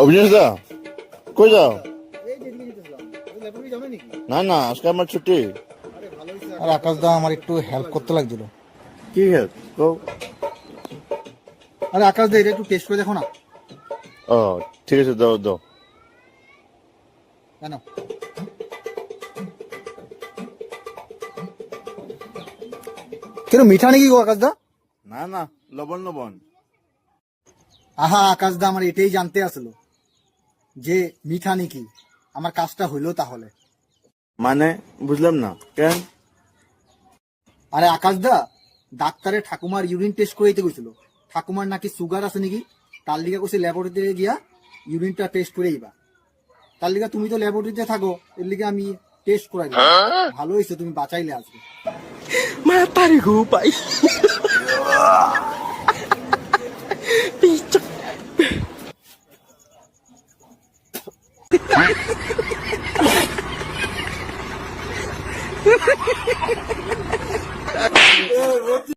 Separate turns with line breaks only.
অভিনেশ দা, কই যাও? না না, আজকে আমার ছুটি।
আর আকাশ দা আমার একটু হেল্প করতে লাগছিল।
কি হেল্প?
আরে আকাশ দা এটা একটু টেস্ট করে দেখো না।
ও ঠিক আছে, দাও দাও।
কেন কেন মিঠা নাকি গো আকাশ দা?
না না, লবণ লবণ।
আহা আকাশ দা, আমার এটাই জানতে আসলো যে মিঠা নাকি আমার কাজটা হইলো তাহলে।
মানে বুঝলাম না কেন?
আরে আকাশ দা, ডাক্তারে ঠাকুমার ইউরিন টেস্ট করাইতে গেছিল। ঠাকুমার নাকি সুগার আছে নাকি, তার লিগা কইছে ল্যাবরেটরিতে গিয়া ইউরিনটা টেস্ট করে আইবা। তার লিগা তুমি তো ল্যাবরেটরিতে থাকো, এর লিগা আমি টেস্ট করাই দিলাম। ভালো হয়েছে তুমি বাঁচাইলে আজকে।
Matarigo, pai. Picha.